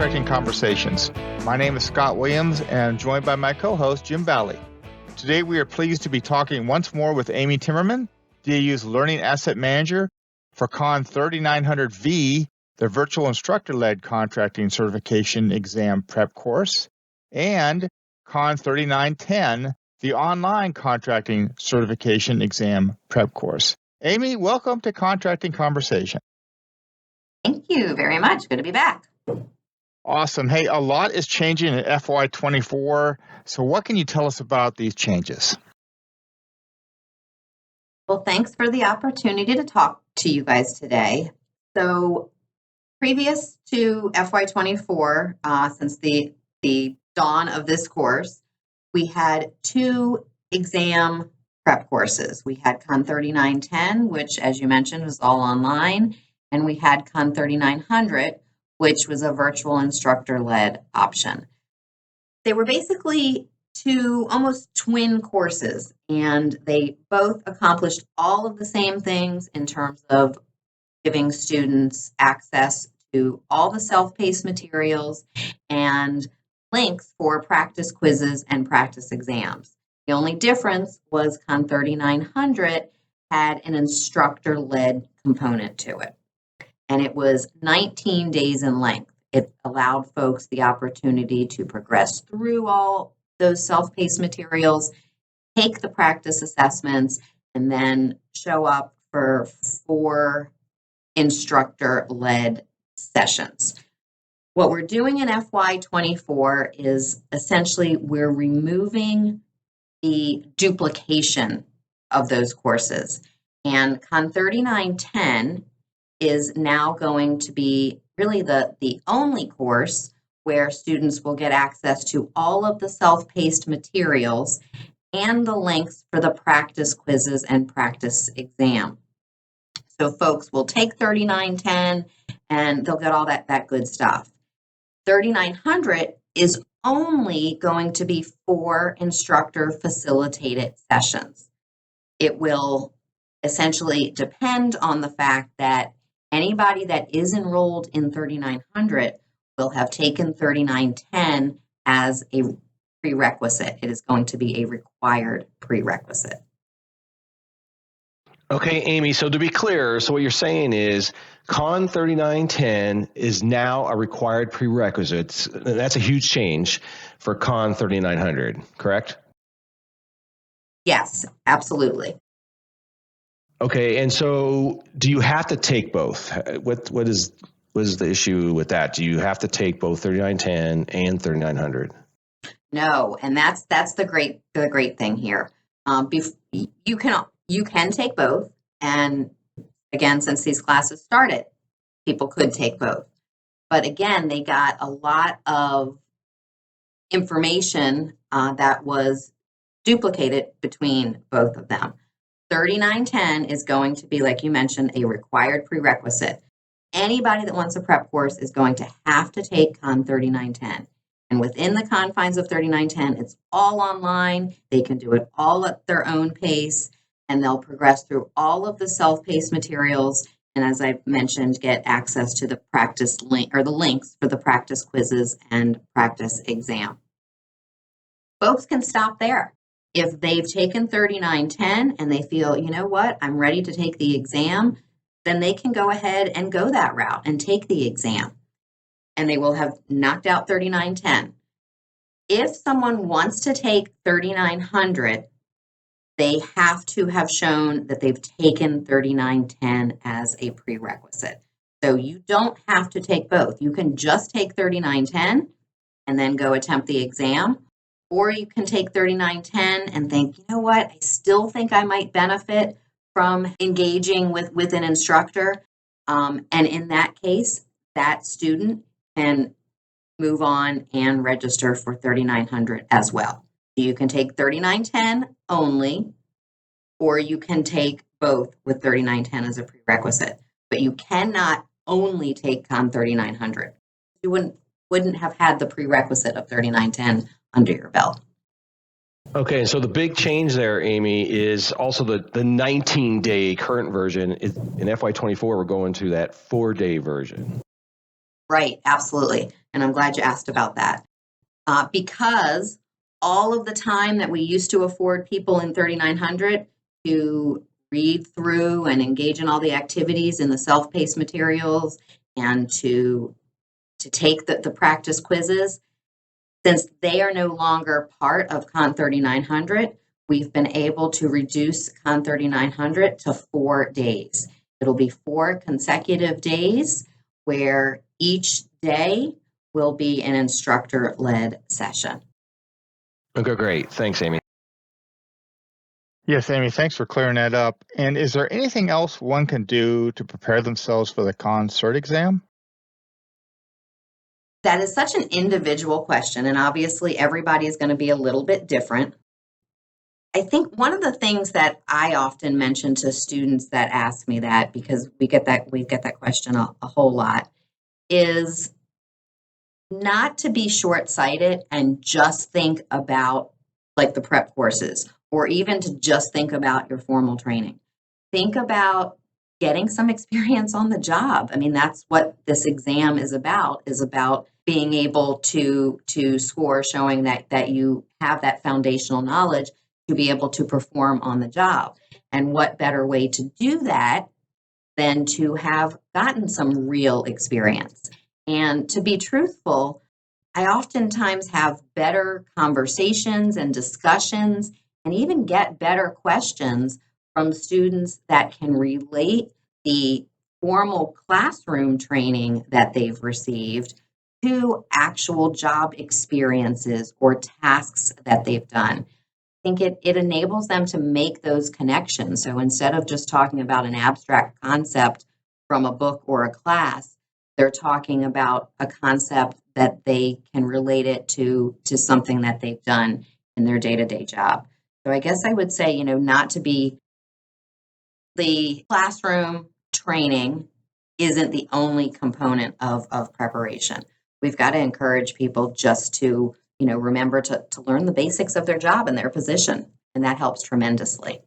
Contracting Conversations. My name is Scott Williams and I'm joined by my co-host, Jim Valley. Today we are pleased to be talking once more with Amy Timmermann, DAU's Learning Asset Manager for Con 3900V, the Virtual Instructor-Led Contracting Certification Exam Prep Course, and Con 3910, the Online Contracting Certification Exam Prep Course. Amy, welcome to Contracting Conversation. Thank you very much. Good to be back. Awesome. Hey, a lot is changing in FY24. So what can you tell us about these changes? Well, thanks for the opportunity to talk to you guys today. So previous to FY24, since the dawn of this course, we had two exam prep courses. We had Con 3910, which, as you mentioned, was all online, and we had Con 3900, which was a virtual instructor-led option. They were basically two almost twin courses, and they both accomplished all of the same things in terms of giving students access to all the self-paced materials and links for practice quizzes and practice exams. The only difference was Con 3900 had an instructor-led component to it, and it was 19 days in length. It allowed folks the opportunity to progress through all those self-paced materials, take the practice assessments, and then show up for 4 instructor-led sessions. What we're doing in FY24 is essentially we're removing the duplication of those courses. And Con 3910 is now going to be really the only course where students will get access to all of the self-paced materials and the links for the practice quizzes and practice exam. So folks will take 3910 and they'll get all that good stuff. 3900 is only going to be 4 instructor facilitated sessions. It will essentially depend on the fact that anybody that is enrolled in 3900 will have taken 3910 as a prerequisite. It is going to be a required prerequisite. Okay, Amy, so to be clear, so what you're saying is Con 3910 is now a required prerequisite. That's a huge change for Con 3900, correct? Yes, absolutely. Okay, and so do you have to take both? What is the issue with that? Do you have to take both 3910 and 3900? No, and that's the great thing here. You can take both, and again, since these classes started, people could take both. But again, they got a lot of information that was duplicated between both of them. 3910 is going to be, like you mentioned, a required prerequisite. Anybody that wants a prep course is going to have to take Con 3910. And within the confines of 3910, it's all online. They can do it all at their own pace, and they'll progress through all of the self-paced materials. And as I've mentioned, get access to the practice link or the links for the practice quizzes and practice exam. Folks can stop there. If they've taken 3910 and they feel, you know what, I'm ready to take the exam, then they can go ahead and go that route and take the exam. And they will have knocked out 3910. If someone wants to take 3900, they have to have shown that they've taken 3910 as a prerequisite. So you don't have to take both. You can just take 3910 and then go attempt the exam. Or you can take 3910 and think, you know what, I still think I might benefit from engaging with an instructor. And in that case, that student can move on and register for 3900 as well. You can take 3910 only, or you can take both with 3910 as a prerequisite. But you cannot only take Con 3900. You wouldn't have had the prerequisite of 3910 under your belt. Okay, so the big change there, Amy, is also the 19-day current version. In FY24, we're going to that 4-day version. Right, absolutely. And I'm glad you asked about that. Because all of the time that we used to afford people in 3900 to read through and engage in all the activities in the self-paced materials and to take the practice quizzes, since they are no longer part of Con 3900, we've been able to reduce Con 3900 to 4 days. It'll be 4 consecutive days where each day will be an instructor-led session. Okay, great. Thanks, Amy. Yes, Amy, thanks for clearing that up. And is there anything else one can do to prepare themselves for the ConCert exam? That is such an individual question, and obviously everybody is going to be a little bit different. I think one of the things that I often mention to students that ask me that, because we get that question a whole lot, is not to be short-sighted and just think about like the prep courses, or even to just think about your formal training. Think about getting some experience on the job. I mean, that's what this exam is about being able to score, showing that you have that foundational knowledge to be able to perform on the job. And what better way to do that than to have gotten some real experience? And to be truthful, I oftentimes have better conversations and discussions and even get better questions from students that can relate the formal classroom training that they've received to actual job experiences or tasks that they've done. I think it enables them to make those connections. So instead of just talking about an abstract concept from a book or a class, they're talking about a concept that they can relate it to something that they've done in their day-to-day job. So I guess I would say, not to be the classroom training isn't the only component of preparation. We've got to encourage people just to, remember to learn the basics of their job and their position. And that helps tremendously.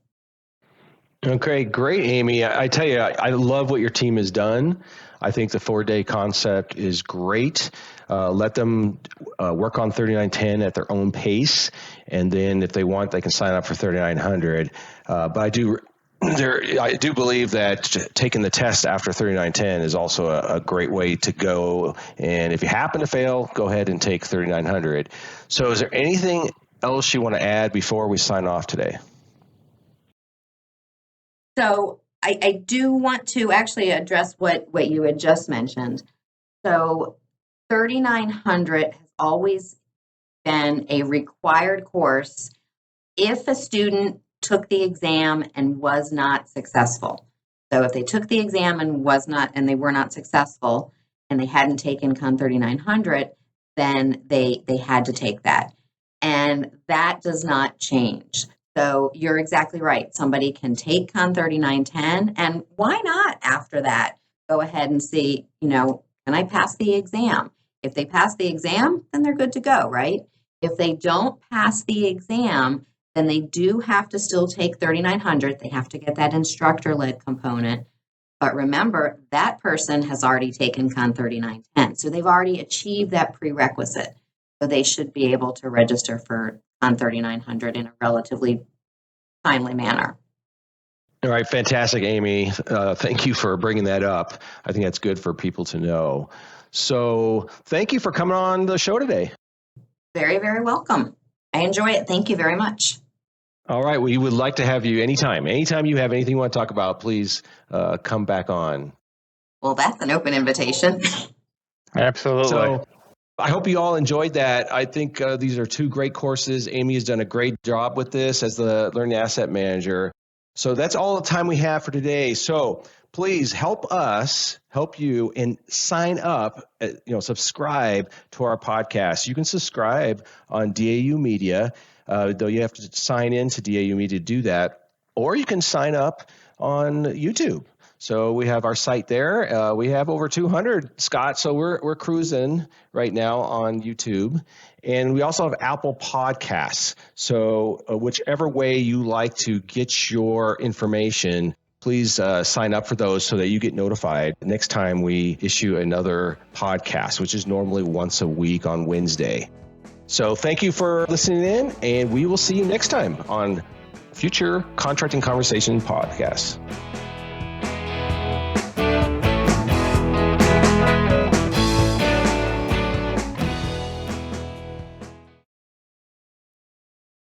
Okay, great, Amy. I tell you, I love what your team has done. I think the 4-day concept is great. Let them work on 3910 at their own pace, and then if they want, they can sign up for 3900. But I do believe that taking the test after 3910 is also a great way to go. And if you happen to fail, go ahead and take 3900. So is there anything else you want to add before we sign off today? So I do want to actually address what you had just mentioned. So 3900 has always been a required course if a student took the exam and was not successful. So if they took the exam and they were not successful and they hadn't taken Con 3900, then they had to take that. And that does not change. So you're exactly right. Somebody can take Con 3910, and why not after that go ahead and see, can I pass the exam? If they pass the exam, then they're good to go, right? If they don't pass the exam, then they do have to still take 3900. They have to get that instructor-led component. But remember, that person has already taken Con 3910. So they've already achieved that prerequisite. So they should be able to register for Con 3900 in a relatively timely manner. All right, fantastic, Amy. Thank you for bringing that up. I think that's good for people to know. So thank you for coming on the show today. Very, very welcome. I enjoy it. Thank you very much. All right, we would like to have you anytime. Anytime you have anything you want to talk about, please come back on. Well, that's an open invitation. Absolutely. So I hope you all enjoyed that. I think these are 2 great courses. Amy has done a great job with this as the Learning Asset Manager. So that's all the time we have for today. So please help you, and sign up, subscribe to our podcast. You can subscribe on DAU Media, though you have to sign in to DAU Media to do that, or you can sign up on YouTube. So we have our site there. We have over 200, Scott. So we're cruising right now on YouTube, and we also have Apple Podcasts. So whichever way you like to get your information, please sign up for those so that you get notified next time we issue another podcast, which is normally once a week on Wednesday. So thank you for listening in, and we will see you next time on future Contracting Conversation podcasts.